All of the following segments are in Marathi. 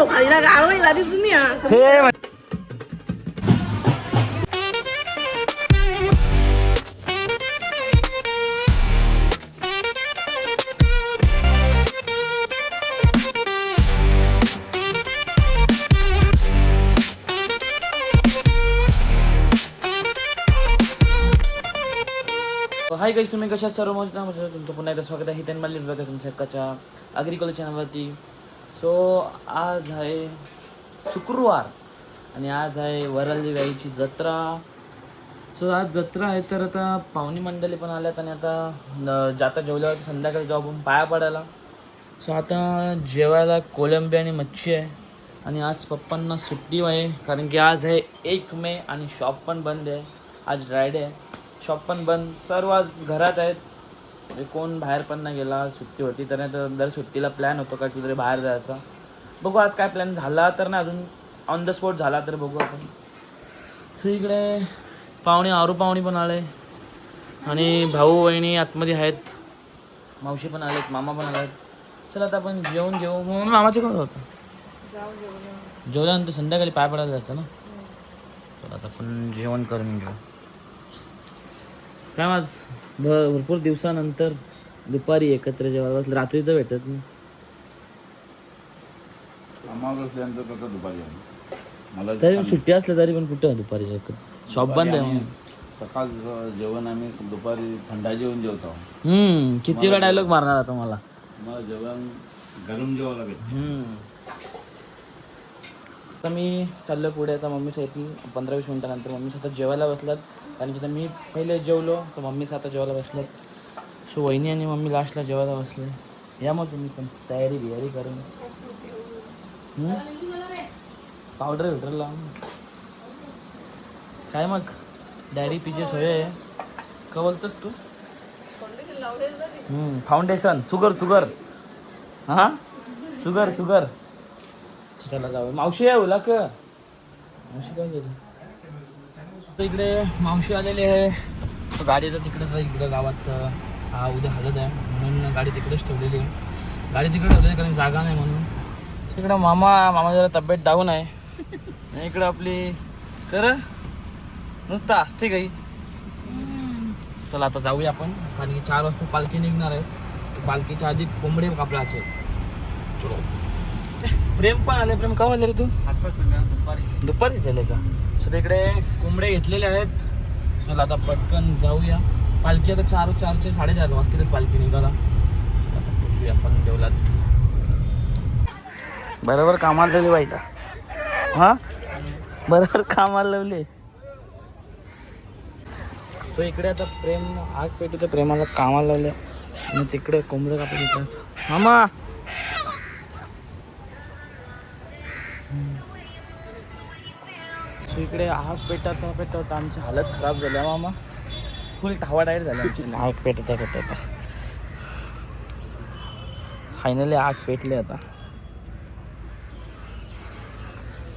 खाली गाळवाई झाली तुम्ही हाय गाईस, तुम्ही कशा सर्व मजा तुमचं पुन्हा एकदा स्वागत आहे. त्यांनी मला बघा तुमच्या हक्काच्या ॲग्रिकल्चर चॅनलवरती. सो आज आहे शुक्रवार आणि आज आहे वरळी गाईची जत्रा. सो आज जत्रा आहे तर आता पाहुणी मंडळी पण आल्यात आणि आता जाता जेवल्यावर संध्याकाळी जाऊ आपण पाया पडायला. सो आता जेवायला कोलंबी आणि मच्छी आहे आणि आज पप्पांना सुट्टी आहे कारण की आज आहे 1 मे आणि शॉप पण बंद आहे. आज ड्रायडे आहे, शॉप पण बंद, सर्व आज घरात आहेत. कोण बाहेर पण नाही गेला, सुट्टी होती तर नाही तर दर सुट्टीला प्लॅन होतो का कुठेतरी बाहेर जायचा. बघू आज काय प्लॅन झाला तर नाही, अजून ऑन द स्पॉट झाला तर बघू आपण. सो इकडे पाहुणी पण आले आणि भाऊ वहिनी आतमध्ये आहेत, मावशी पण आलेत, मामा पण आलेत. चला आता आपण जेवून घेऊ. म्हणून मामाचे कोण होतं जेवल्यानंतर संध्याकाळी पाय पडायला जायचं ना. चला आता आपण जेवण करून घेऊ. काय आज भरपूर दिवसानंतर दुपारी एकत्र जेवायला बसलं, रात्री तर भेटत नाही. दुपारी तरी सुट्टी असल्या तरी पण कुठं दुपारी एकत्र, शॉप बंद आहे. सकाळचं जेवण आम्ही दुपारी थंडा जेवण जेवतो. किती वेळा डायलॉग मारणार आता मला जेवण गरम जेवायला भेटतं. आता मी चाललो पुढे. आता मम्मी येतील 15-20 मिनिटानंतर. मम्मी स्वतः जेवायला बसलात कारण की मी पहिले जेवलो तर मम्मी आता जेवायला बसलात. सो वहिनी आणि मम्मी लास्टला जेवायला बसले. या मग तुम्ही पण तयारी करून पावडर लावून काय मग डॅडी पीचे सोय आहे का बोलतोस तू? फाउंडेशन शुगर हां शुगर चला जाऊ. मावशी आहे ओला का मावशी काय गेली? इकडे मावशी आलेली आहे. गाडी तर इकडं गावात उद्या हलत आहे म्हणून गाडी तिकडेच ठेवलेली आहे. कारण जागा नाही म्हणून. इकडं मामा जरा तब्येत डाऊन आहे. इकडं आपली कर नुसतं असते काही. चला आता जाऊया आपण कारण की 4 वाजता पालखी निघणार आहे. पालखीच्या आधी कोंबडे कापडाचे. चलो. प्रेम पण आले. प्रेम का आले रे तू? आता दुपारी झाले का? सो तिकडे कोंबडे घेतलेले आहेत. चला आता पटकन जाऊया. पालखी आता 4:30 वाजतीलच पालखी निघाला. आता पोचूया आपण देवलात. बरोबर कामाला लावली बाईला. हां बरोबर कामाला लावले. सो इकडे आता प्रेम आग पेटू तर प्रेमाला कामाला लावले आणि तिकडे कोंबडे कापले. मामा सो इकडे आग पेटवता आमची हालत खराब झाली मामा. फुल टावाडाईट झाली आमची आग पेटवता. फायनली आग पेटली. आता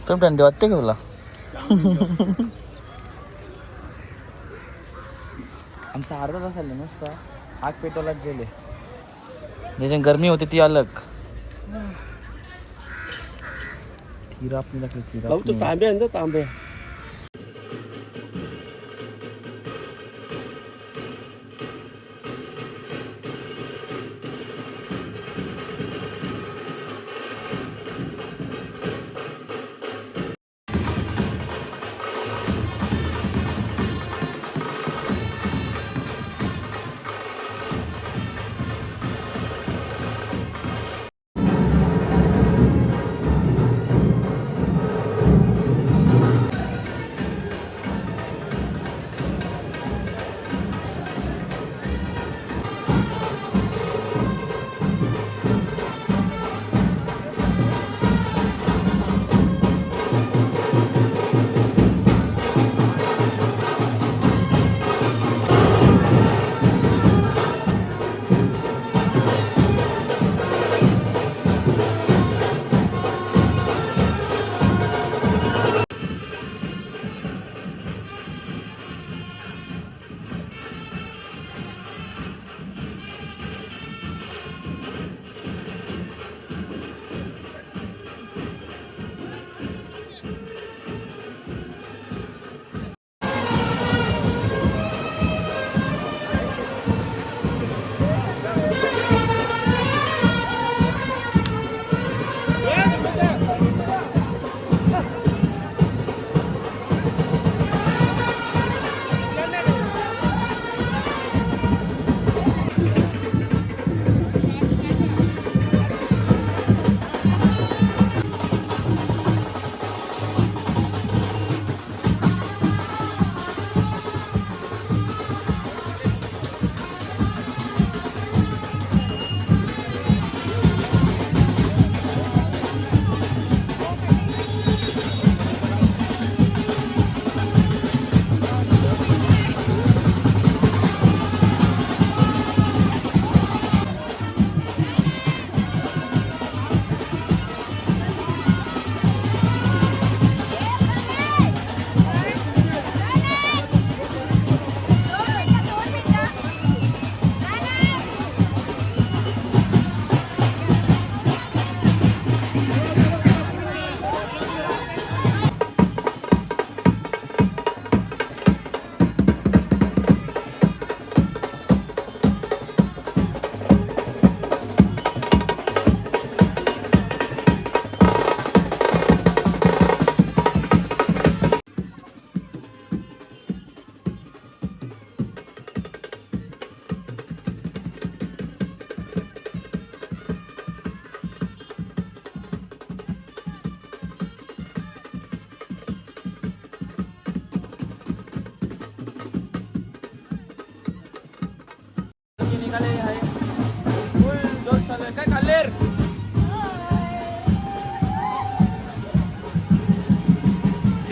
पण थंडी वाटते का तुला? आमचा अर्धा तास आले नुसतं आग पेटवलाच गेले. ज्याच्या गरमी होती ती अलग. तांबे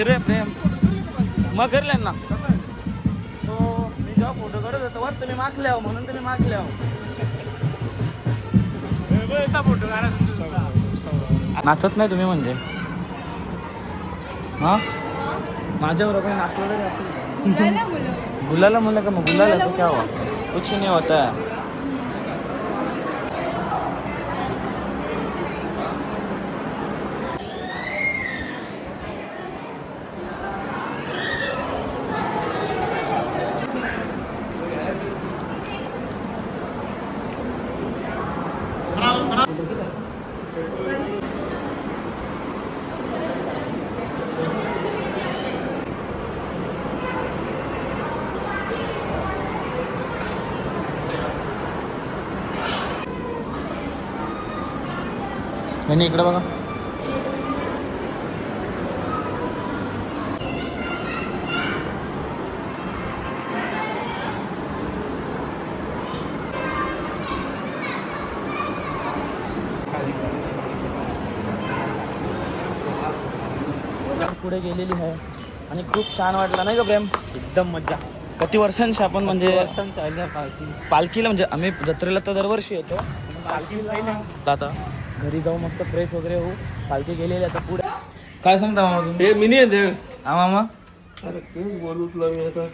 रे प्रेम मग करले ना तो मी जेव्हा फोटो काढत होतो वर तुम्ही मागल्या हो म्हणून तुम्ही मागल्या हो फोटो नाचत नाही तुम्ही म्हणजे हा माझ्यावर कोणी नाचलं तरी असेल गुलाला म्हणलं का मग गुलाला तो क्या हुआ कुछ नहीं होता है आणि इकडे बघा पुढे गेलेली आहे आणि खूप छान वाटलं नाही का प्रेम एकदम मजा किती वर्षांची आपण म्हणजे पालखीला म्हणजे आम्ही जत्रेला तर दरवर्षी येतो पालखीला आता घरी जाऊ मस्त फ्रेश वगैरे होऊ पालखी गेलेली आता पुढे काय सांगता मामा तुम्ही मिनी हा मामा अरे तेच बोलू तुला मी आता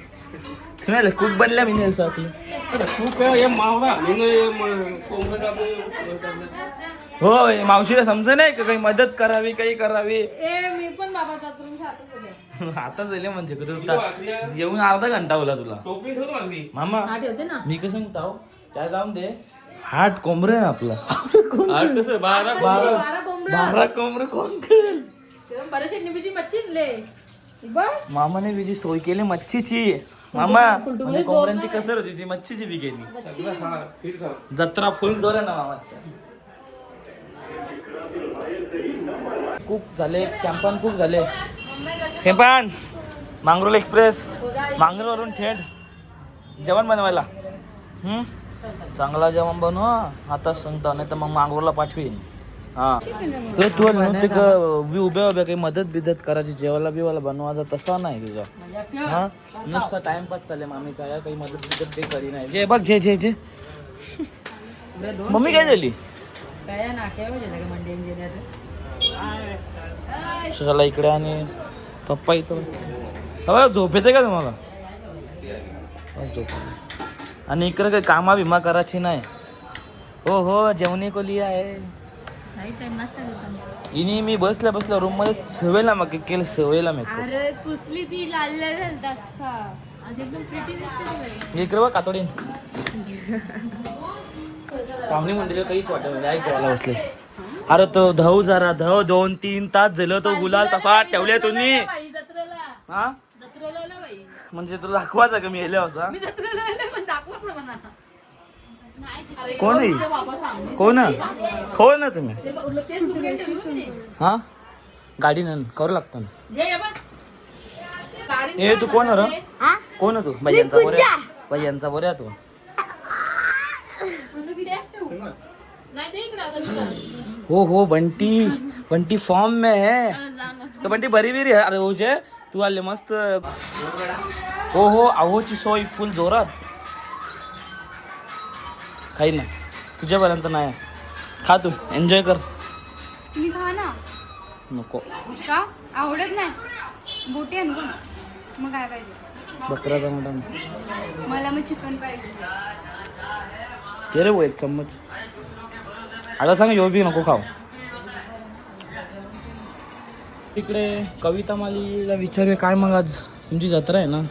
नाही खूप बनल्या मिनी आपली अरे तू काय हे मावळा हो मावशीला समज नाही का काही मदत करावी काही करावी मी पण बाबाचा आता झाले म्हणजे येऊन अर्धा घंटा होला तुला मामा ना मी कसं सांगतो त्या जाऊन दे हाट कोंबरे आहे आपला कसं 12 कोंबरे कोण करेल बरेचसे निबीची मच्छी ले बस मामाने विजी सोय केली मच्छीची मामा म्हणजे कोंबड्यांची कसर होती ती मच्छीची बी केली जत्रा फुल जोर आहे ना मामाच्या खूप झाले कॅम्पन खूप झाले कॅम्पन मांगरोल एक्सप्रेस मांगरोलवरून थेट जेवण बनवायला चांगला जेवण बनवा आताच सांगता नाही तर मग मांगरोळला पाठवीन हा तर तू नव्हते का उभ्या काही मदत बिदत करायची जेवायला बिवायला बनवायचा तसा नाही तुझा हा नुसता टाइमपास चालेल मामीचा या काही मदत बिदत काही करी नाही जे बघ जे जे जे मम्मी काय झाली सुशाला इकडे आणि पप्पा इथं हवा झोप येते का तुम्हाला झोप आणि इकडे काही कामा बिमा करायची नाही हो हो जेवणी कोली आहे इनी मी बसल्या बसल्या रूम मध्ये सवयला मग केलं सवयला मेकअप इकडे बघ कातोडीन पाहुणे मंडळी काहीच वाटत नाही जेवायला बसले अरे तो धाव जरा धाव 2-3 तास झालं तो गुलाल तसा ठेवले तुम्ही हा म्हणजे तुला दाखवायचं का मी हेले असा कोण आहे कोण हो ना तुम्ही हा गाडी न करू लागतो ना हे तू कोण र कोण तू भैयांचा बोऱ्या भैयांचा बोऱ्या तू हो हो बंटी बंटी फॉर्म में है तो बंटी बरी बिरी है अरे ओजे तू आले मस्त हो हो आहोची सोय फुल जोरात काही नाही तुझ्यापर्यंत नाही खा तू एन्जॉय कर तुम्ही खा ना नको का आवडत नाही बोटी आणू मग काय पाहिजे बकरा मटन मला मग चिकन पाहिजे ते रे वो एक चम्मच आता सांग यो बी नको खाऊ इकडे कविता मालीला विचारूया काय मग आज तुमची जत्रा आहे ना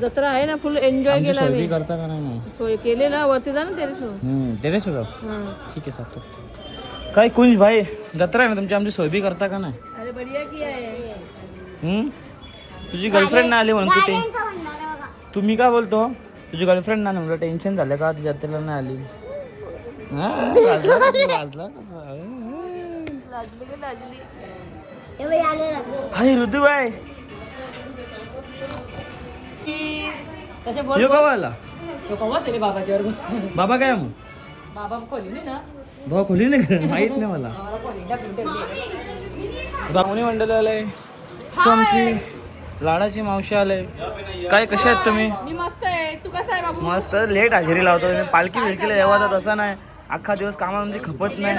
जत्रा आहे ना फुल एन्जॉय केला सोय बी करता का नाही मग सोय केले ना वरती जा ना तेरे सुद्धा ठीक आहे सातो काय कुंज भाई जत्रा आहे ना तुमची आमची सोय बी करता का नाही अरे बढिया की आहे तुझी गर्लफ्रेंड नाही आली म्हणून तू तुम्ही काय बोलतो तुझी गर्लफ्रेंड नाही म्हणलं टेन्शन झालं का ती जत्रेला नाही आली हाय ऋतुबाई कसे बोल यो कवा आला तो कवा तरी बाबाच्या वर बाबा काय मग बाबा खोली नाही ना भाऊ खोली नाही का माहित नाही मला आम्हाला खोली बाहुणी मंडळ आलंय आमची लाडाची मावशी आले. काय कशा आहेत तुम्ही? मी मस्त आहे. तू कसा आहे बाबू? मस्त. लेट हजेरी लावतो तुम्ही. पालखी बिलकीला येवाचा तसा नाही. अख्खा दिवस कामामध्ये खपत नाही.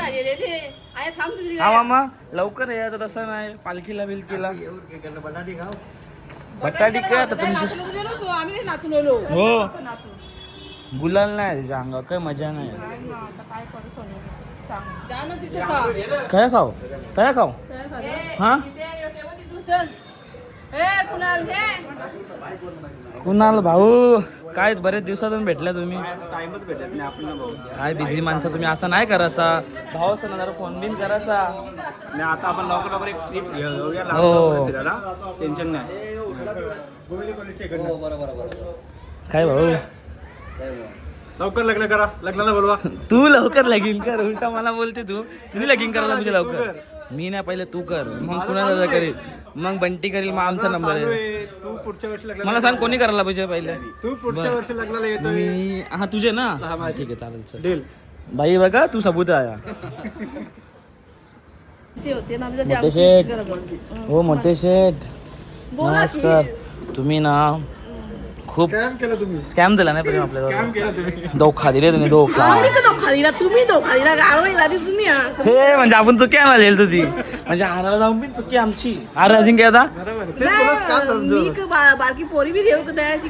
आहे थांब तुझी हा मामा लवकर यायचं तसं नाही. पालखीला बिलकीला बटाटी काय आता तुमची आम्ही नाही नाचून आलो. हो गुलाल नाही त्याच्या अंगावर काही मजा नाही. काय करू सोने? सांग. जा ना तिथे खा. काय खाऊ काय खाऊ हा कुणाल हे कुणाल भाऊ काय बरेच दिवसातून भेटल्या तुम्ही. टाइमच भेटत नाही आपल्याला भाऊ. काय बिझी माणसं तुम्ही. असं नाही करायचा भाऊ असं जरा फोन बिन करायचा. नाही आता आपण लवकर एक ट्रिप घेऊया. हो. टेन्शन नाही. काय भाऊ लवकर लग्न करा. लग्नाला बोलवा. तू लवकर लगीन कर. उलटा मला बोलते तू तुम्ही लगीन करायला म्हणजे लवकर. मी नाही पहिले तू कर मग कुणाला करेल मग बंटी करील मग आमचा नंबर आहे. तू पुढच्या वर्षी लग्न. मला सांग कोणी करायला पाहिजे पहिले. तू पुढच्या वर्षी लग्नाला येतोय. मी हा तुझे ना ठीक आहे चालेल चल. डील. भाई बघा तू सबूत आया. होते ना मोठे शेठ हो मोठे शेठ नमस्कार. तुम्ही ना खूप स्कॅम दिला नाही पण आपल्याला. धोका दिले तुम्ही धोका. धोखा दिला तुम्ही. धोखा दिला गाळवाई झाली तुम्ही. हे म्हणजे आपण चुकी आणायला गेलो ती म्हणजे आणायला जाऊन पण चुकी आमची. अरे अजून काय आता मी बारकी पोरी बी देऊ त्याची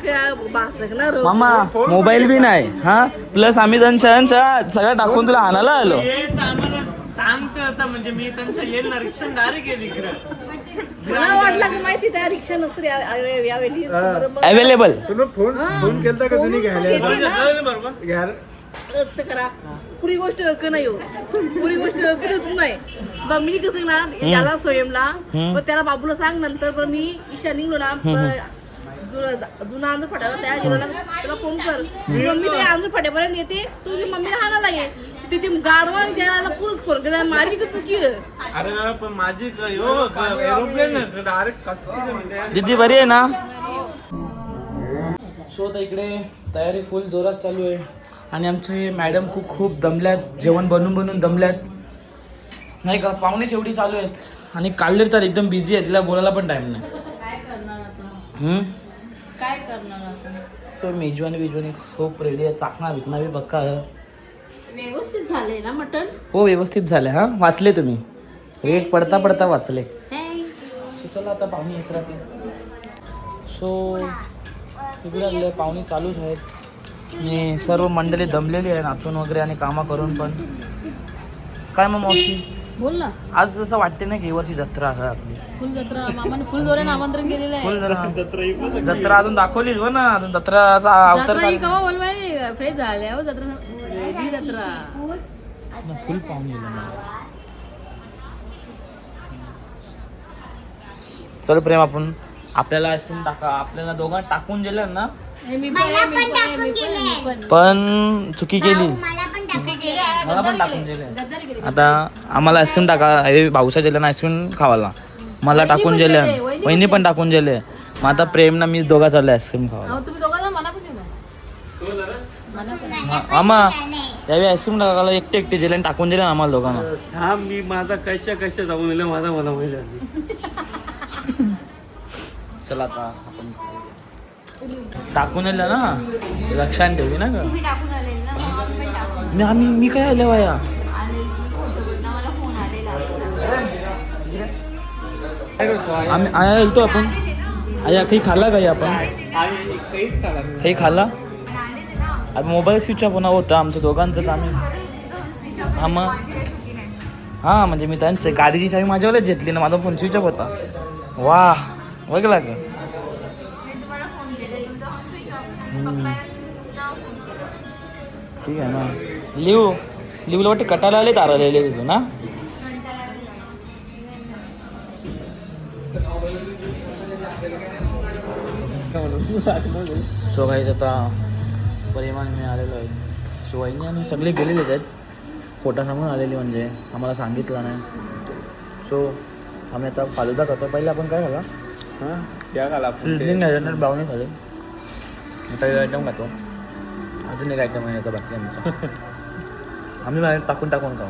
बासकणार मामा मोबाईल बी नाही हा प्लस आम्ही त्यांच्या सगळं टाकून तुला आणायला आलो. सांगते असं म्हणजे मी त्यांच्या येईल ना रिक्षा डायरेक्ट गेली इकडे. मला वाटलं की माहिती त्या रिक्षा नसते यावेळी अवेलेबल. फोन केलता का तुम्ही घ्यायला? करा पुरी गोष्ट नाही हो. पुरी गोष्ट नाही. मग मी कसं ना याला स्वयंला मग त्याला बाबूला सांग नंतर पण मी ईशा निघलो ना जुना अंजू फाट्याला त्या जिरोला त्याला फोन कर. मम्मी ते अंजू फाट्यापर्यंत येते तुझी मम्मी हाणाला ये तिथे गाडवा आणि त्याला पुरत फोन केला. माझी का चुकी आहे? अरे पण माझी एरोप्लेन डायरेक्ट दीदी बरी आहे ना. सो आता इकडे तयारी फुल जोरात चालू आहे आणि आमचे मॅडम खूप दमल्यात. जेवण बनवून दमल्यात नाही का. पाहुणेच एवढी चालू आहेत आणि काढले तर एकदम बिझी आहे. तिला बोलायला पण टाइम नाही. काय करणार आता? सो मेजवानी खूप रेडी आहे. चाकणा बिकणा बी बघा. व्यवस्थित झाले ना मटण? हो व्यवस्थित झालं. हा वाचले तुम्ही रेट पडता वाचले. सो चला आता पाहुणे येत राहतील. सो तिकडे पाहुणे चालूच आहेत आणि सर्व मंडळी दमलेली आहे नाचून वगैरे आणि कामं करून पण. काय मग मावशी बोल ना. आज जसं वाटते ना की ही वर्षी जत्रा आहे आपली. फुल जत्रा मामाने फुल जोराने आमंत्रण केलेलं आहे. फुल जत्रा अजून दाखवलीच हो ना. अजून जत्राचा अवतार जत्रा ही केव्हा बोलवाय फ्रेश झाल्या हो जत्रा. ही जत्रा फुल पाहुणे येईल ना. चल प्रेम आपण आपल्याला आईस्क्रीम टाका. आपल्याला दोघांना टाकून दिलं ना मी पण चुकी केली. मला पण टाकून दिले. आता आम्हाला आईस्क्रीम टाका. हे भाऊच्या जेल्यानं आईस्क्रीम खावाला मला टाकून दिले. वहिनी पण टाकून दिले. मग आता प्रेमना मी दोघा चालले आईस्क्रीम खावायला. तुम्ही दोघांना मला पण मामा त्यावेळी आईस्क्रीम टाकायला एकटे जेल्यानं टाकून दिले आम्हाला दोघांना. हा मी माझा कशा जाऊन दिलं मला माहिती झाली. चला आता आपण टाकून दिलं ना लक्षात ठेवी ना का. तुम्ही टाकून आले ना. मी काय आले वाया. मला फोन आलेला. आम्ही आया येतो आपण. आया काही खाल्ला काही आपण काही खाल्ला. आता मोबाईल स्विच ऑफ होता आमच्या दोघांचं. तर आम्ही हा मग हां म्हणजे मी त्यांचं गाडीची चावी माझ्यावरच घेतली ना. माझा फोन स्विच ऑफ होता. वा बघला का. ठीक आहे ना. लिहूला वाटते कटाला आले तारालेले तिथून ना. सो काही आता परिमाण मी आलेलो आहे. सो वहिनी आम्ही सगळे गेलेले आहेत. फोटा सांगून आलेली म्हणजे आम्हाला सांगितलं नाही. सो आम्ही आता फालुदा करतो. पहिले आपण काय खाला हां त्या खाला सिझलिंग घ्यायचं ब्राउनी खाले. आता एक आयटम खातो. अजून एक आयटम आहे आता बाकी आमचा. आम्ही बाहेर टाकून खाऊ.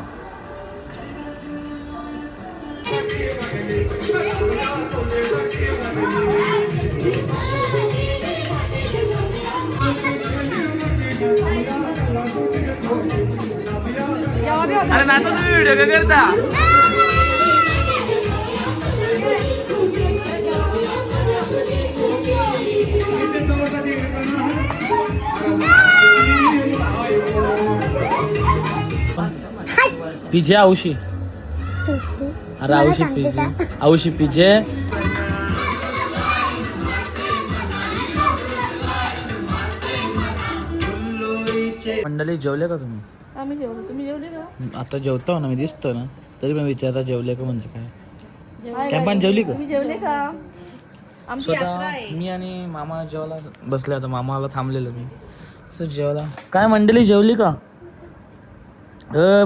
अरे नाचा तुम्ही व्हिडिओ का करता पीछे औशी अरे औशी पीछे औशी पीछे मंडळी जेवले का तुम्ही आम्ही जेवलो तुम्ही जेवले का आता जेवतो ना मी दिसतो ना तरी पण विचारता जेवले का म्हणजे काय हाय कॅम्पान बाई, जेवली का तुम्ही जेवले का आमची यात्रा स्वतः आहे मी आणि मामा जेवायला बसले आता मामाला थांबलेलो मी तर जेवला काय मंडळी जेवली का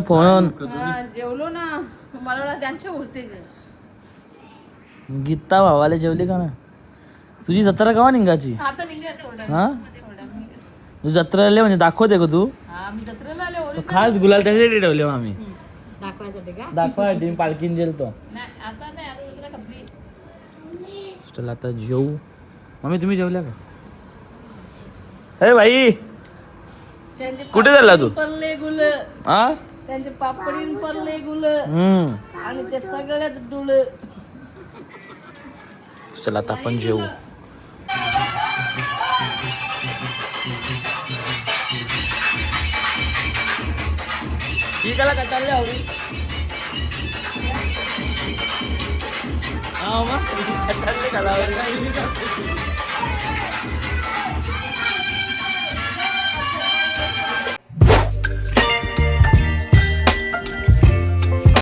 फोन हा, जेवलो ना मला वाटलं त्यांच्या उरते गीता भावाला जेवली का ना तुझी जत्रा केव्हा निघाची आता निघले थोडं हा तू जत्रेला म्हणजे दाखवते का तू हा मी जत्रेला आले तो खास गुलाल त्याच्यासाठी ठेवले मग आम्ही दाखवायसाठी का दाखवासाठी मी पालखीन जेल तो नाही आता नाही आता जत्रा खपली चला आता जेवू मम्मी तुम्ही जेवल्या का अरे भाई त्यांचे कुठे चालला तू? परले गुल हा त्यांचे पापडीन परले गुल हम्म आणि ते सगळ्यात डुळ चला आता आपण जेवू ठीक आहे का चालले हवी हा मग चालले का